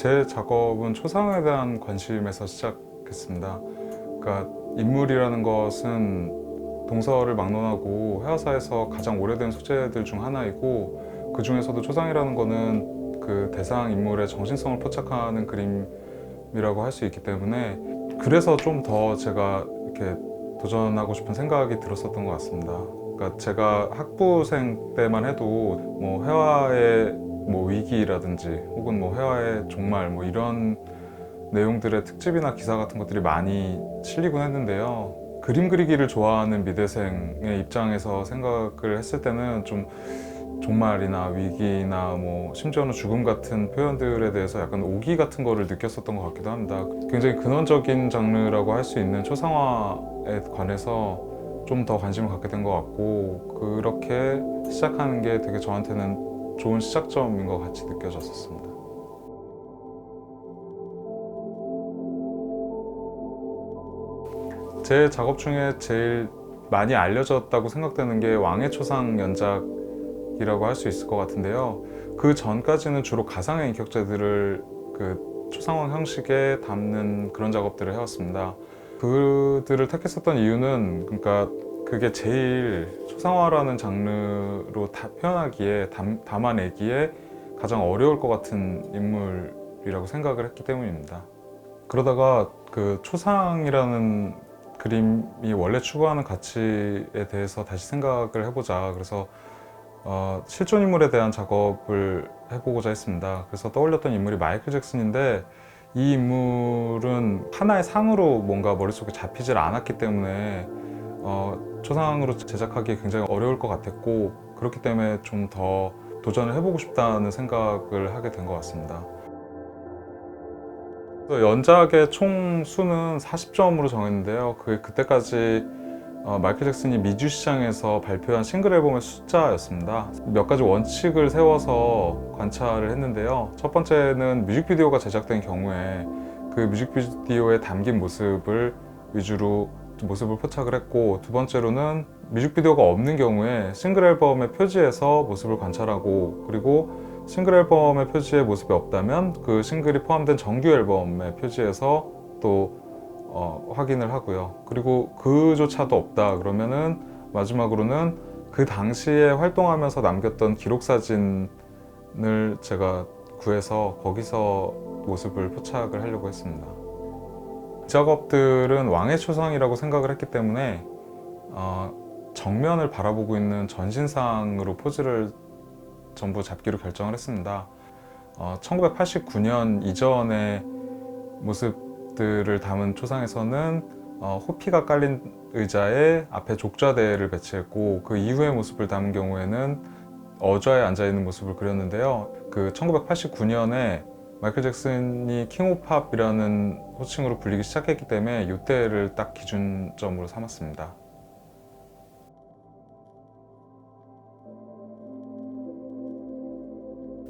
제 작업은 초상에 대한 관심에서 시작했습니다. 그러니까 인물이라는 것은 동서를 막론하고 회화사에서 가장 오래된 소재들 중 하나이고, 그 중에서도 초상이라는 거는 그 대상 인물의 정신성을 포착하는 그림이라고 할 수 있기 때문에, 그래서 좀 더 제가 이렇게 도전하고 싶은 생각이 들었었던 것 같습니다. 그러니까 제가 학부생 때만 해도 뭐 회화의 뭐 위기라든지 혹은 뭐 회화의 종말 뭐 이런 내용들의 특집이나 기사 같은 것들이 많이 실리곤 했는데요. 그림 그리기를 좋아하는 미대생의 입장에서 생각을 했을 때는 좀 종말이나 위기나 뭐 심지어는 죽음 같은 표현들에 대해서 약간 오기 같은 거를 느꼈었던 것 같기도 합니다. 굉장히 근원적인 장르라고 할 수 있는 초상화에 관해서 좀 더 관심을 갖게 된 것 같고, 그렇게 시작하는 게 되게 저한테는 좋은 시작점인 것 같이 느껴졌었습니다. 제 작업 중에 제일 많이 알려졌다고 생각되는 게 왕의 초상 연작이라고 할 수 있을 것 같은데요. 그 전까지는 주로 가상의 인격체들을 그 초상화 형식에 담는 그런 작업들을 해왔습니다. 그들을 택했었던 이유는, 그러니까 그게 제일 초상화라는 장르로 표현하기에, 담아내기에 가장 어려울 것 같은 인물이라고 생각을 했기 때문입니다. 그러다가 그 초상이라는 그림이 원래 추구하는 가치에 대해서 다시 생각을 해보자. 그래서 실존 인물에 대한 작업을 해보고자 했습니다. 그래서 떠올렸던 인물이 마이클 잭슨인데, 이 인물은 하나의 상으로 뭔가 머릿속에 잡히질 않았기 때문에 초상으로 제작하기 굉장히 어려울 것 같았고, 그렇기 때문에 좀 더 도전을 해보고 싶다는 생각을 하게 된 것 같습니다. 연작의 총 수는 40점으로 정했는데요. 그때까지 마이클 잭슨이 미주 시장에서 발표한 싱글 앨범의 숫자였습니다. 몇 가지 원칙을 세워서 관찰을 했는데요. 첫 번째는 뮤직비디오가 제작된 경우에 그 뮤직비디오에 담긴 모습을 위주로 모습을 포착을 했고, 두 번째로는 뮤직비디오가 없는 경우에 싱글 앨범의 표지에서 모습을 관찰하고, 그리고 싱글 앨범의 표지에 모습이 없다면 그 싱글이 포함된 정규 앨범의 표지에서 또 확인을 하고요. 그리고 그조차도 없다 그러면은 마지막으로는 그 당시에 활동하면서 남겼던 기록 사진을 제가 구해서 거기서 모습을 포착을 하려고 했습니다. 이 작업들은 왕의 초상이라고 생각을 했기 때문에 정면을 바라보고 있는 전신상으로 포즈를 전부 잡기로 결정을 했습니다. 1989년 이전의 모습들을 담은 초상에서는 호피가 깔린 의자에 앞에 족좌대를 배치했고, 그 이후의 모습을 담은 경우에는 어좌에 앉아있는 모습을 그렸는데요. 그 1989년에 마이클 잭슨이 킹 오브 팝이라는 호칭으로 불리기 시작했기 때문에 이때를 딱 기준점으로 삼았습니다.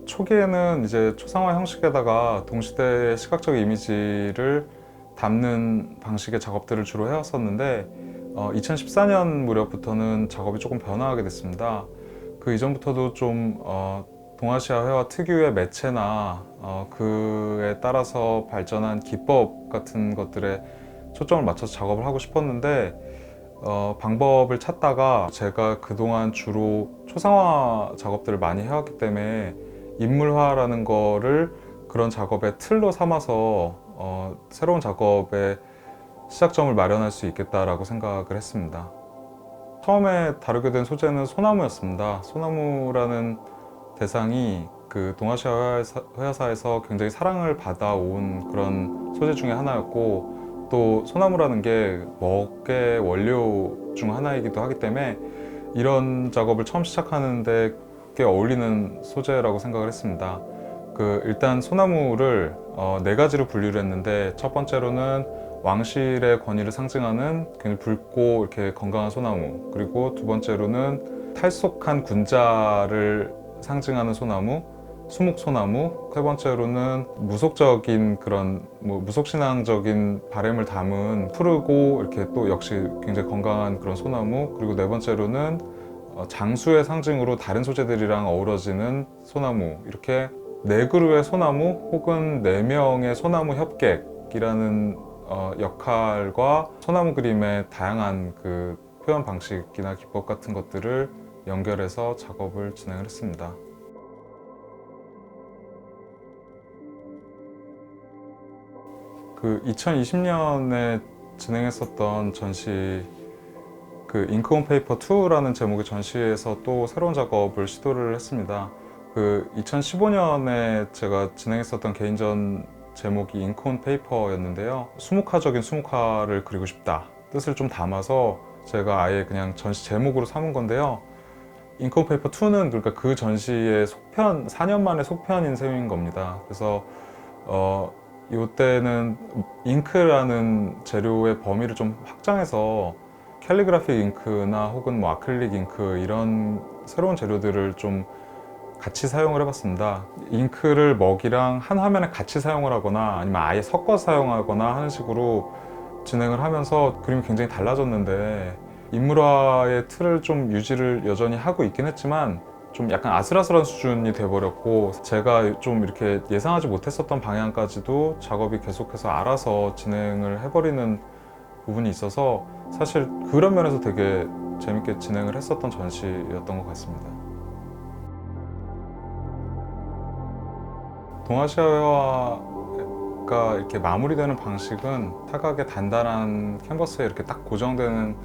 초기에는 이제 초상화 형식에다가 동시대의 시각적 이미지를 담는 방식의 작업들을 주로 해왔었는데, 2014년 무렵부터는 작업이 조금 변화하게 됐습니다. 그 이전부터도 좀 동아시아 회화 특유의 매체나 그에 따라서 발전한 기법 같은 것들에 초점을 맞춰서 작업을 하고 싶었는데, 방법을 찾다가 제가 그동안 주로 초상화 작업들을 많이 해왔기 때문에 인물화라는 거를 그런 작업의 틀로 삼아서 새로운 작업의 시작점을 마련할 수 있겠다라고 생각을 했습니다. 처음에 다루게 된 소재는 소나무였습니다. 소나무라는 대상이 그 동아시아 회화사에서 굉장히 사랑을 받아온 그런 소재 중에 하나였고, 또 소나무라는 게 먹의 원료 중 하나이기도 하기 때문에 이런 작업을 처음 시작하는데 꽤 어울리는 소재라고 생각을 했습니다. 일단 소나무를 네 가지로 분류를 했는데, 첫 번째로는 왕실의 권위를 상징하는 굉장히 붉고 이렇게 건강한 소나무, 그리고 두 번째로는 탈속한 군자를 상징하는 소나무, 수묵소나무, 세 번째로는 무속적인 그런 무속신앙적인 바램을 담은 푸르고 이렇게 또 역시 굉장히 건강한 그런 소나무, 그리고 네 번째로는 장수의 상징으로 다른 소재들이랑 어우러지는 소나무, 이렇게 네 그루의 소나무 혹은 네 명의 소나무 협객이라는 역할과 소나무 그림의 다양한 그 표현 방식이나 기법 같은 것들을 연결해서 작업을 진행을 했습니다. 그 2020년에 진행했었던 전시 그 잉크 온 페이퍼 2라는 제목의 전시에서 또 새로운 작업을 시도를 했습니다. 그 2015년에 제가 진행했었던 개인전 제목이 잉크 온 페이퍼였는데요. 수묵화적인 수묵화를 그리고 싶다 뜻을 좀 담아서 제가 아예 그냥 전시 제목으로 삼은 건데요. 잉크 온 페이퍼 2는 그러니까 그 전시의 속편, 4년 만에 속편인 셈인 겁니다. 그래서 이때는 잉크라는 재료의 범위를 좀 확장해서 캘리그라픽 잉크나 혹은 뭐 아크릴릭 잉크 이런 새로운 재료들을 좀 같이 사용을 해봤습니다. 잉크를 먹이랑 한 화면에 같이 사용을 하거나 아니면 아예 섞어 사용하거나 하는 식으로 진행을 하면서 그림이 굉장히 달라졌는데, 인물화의 틀을 좀 유지를 여전히 하고 있긴 했지만 좀 약간 아슬아슬한 수준이 돼버렸고, 제가 좀 이렇게 예상하지 못했었던 방향까지도 작업이 계속해서 알아서 진행을 해버리는 부분이 있어서 사실 그런 면에서 되게 재밌게 진행을 했었던 전시였던 것 같습니다. 동아시아화가 이렇게 마무리되는 방식은 타각의 단단한 캔버스에 이렇게 딱 고정되는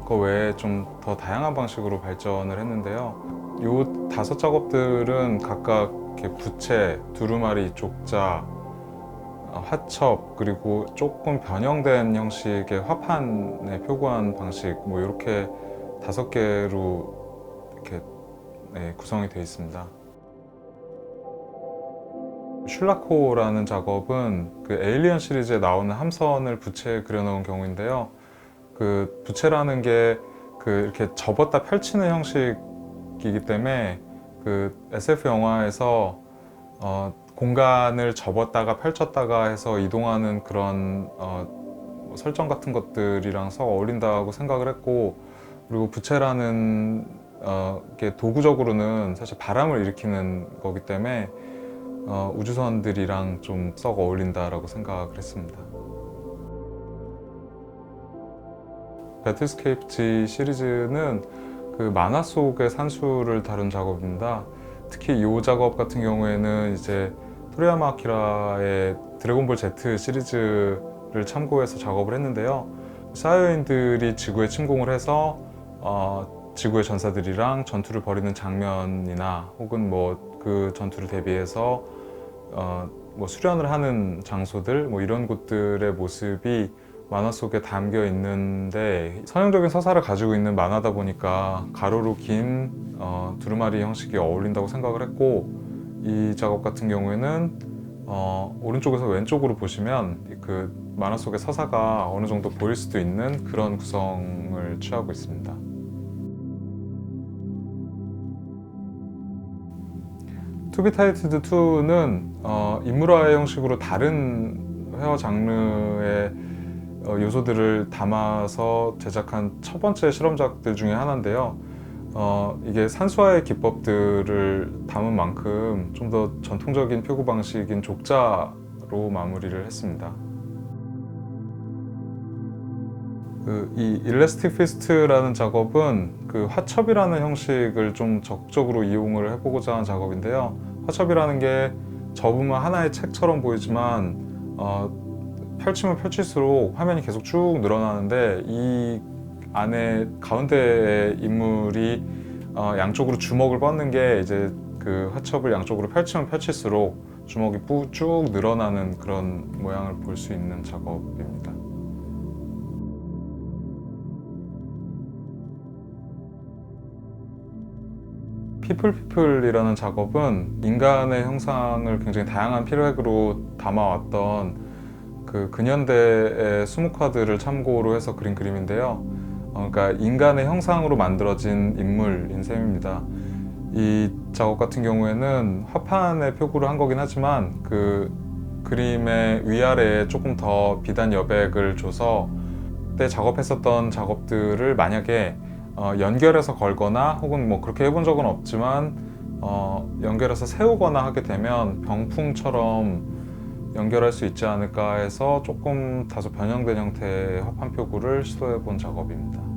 거 외에 좀 더 다양한 방식으로 발전을 했는데요. 요 5작업들은 각각 이렇게 부채, 두루마리, 족자, 화첩, 그리고 조금 변형된 형식의 화판에 표구한 방식, 뭐 이렇게 5개로 이렇게 구성이 되어 있습니다. 슐라코라는 작업은 그 에일리언 시리즈에 나오는 함선을 부채에 그려놓은 경우인데요. 그 부채라는 게 그 이렇게 접었다 펼치는 형식이기 때문에 그 SF 영화에서 공간을 접었다가 펼쳤다가 해서 이동하는 그런 설정 같은 것들이랑 썩 어울린다고 생각을 했고, 그리고 부채라는 게 도구적으로는 사실 바람을 일으키는 거기 때문에 우주선들이랑 좀 썩 어울린다라고 생각을 했습니다. 배틀스케이프 G 시리즈는 그 만화 속의 산수를 다룬 작업입니다. 특히 이 작업 같은 경우에는 이제 토리야마 아키라의 드래곤볼 Z 시리즈를 참고해서 작업을 했는데요. 사이오인들이 지구에 침공을 해서 지구의 전사들이랑 전투를 벌이는 장면이나 혹은 뭐 그 전투를 대비해서 뭐 수련을 하는 장소들, 뭐 이런 곳들의 모습이 만화 속에 담겨 있는데, 선형적인 서사를 가지고 있는 만화다 보니까 가로로 긴 두루마리 형식이 어울린다고 생각을 했고, 이 작업 같은 경우에는 오른쪽에서 왼쪽으로 보시면 그 만화 속의 서사가 어느 정도 보일 수도 있는 그런 구성을 취하고 있습니다. 투비 타이틀드 2는 인물화의 형식으로 다른 회화 장르의 요소들을 담아서 제작한 첫 번째 실험작들 중에 하나인데요. 이게 산수화의 기법들을 담은 만큼 좀 더 전통적인 표구 방식인 족자로 마무리를 했습니다. 이 일레스틱 피스트라는 작업은 그 화첩이라는 형식을 좀 적극적으로 이용을 해보고자 한 작업인데요. 화첩이라는 게 접으면 하나의 책처럼 보이지만 펼치면 펼칠수록 화면이 계속 쭉 늘어나는데, 이 안에 가운데의 인물이 양쪽으로 주먹을 뻗는 게 이제 그 화첩을 양쪽으로 펼치면 펼칠수록 주먹이 쭉 늘어나는 그런 모양을 볼 수 있는 작업입니다. 피플이라는 작업은 인간의 형상을 굉장히 다양한 피드백으로 담아왔던 그 근현대의 수묵화들을 참고로 해서 그린 그림인데요. 그러니까 인간의 형상으로 만들어진 인물인 셈입니다. 이 작업 같은 경우에는 화판에 표구를 한 거긴 하지만 그 그림의 위아래에 조금 더 비단 여백을 줘서 그때 작업했었던 작업들을 만약에 연결해서 걸거나 혹은 뭐 그렇게 해본 적은 없지만 연결해서 세우거나 하게 되면 병풍처럼 연결할 수 있지 않을까 해서 조금 다소 변형된 형태의 화판 표구를 시도해 본 작업입니다.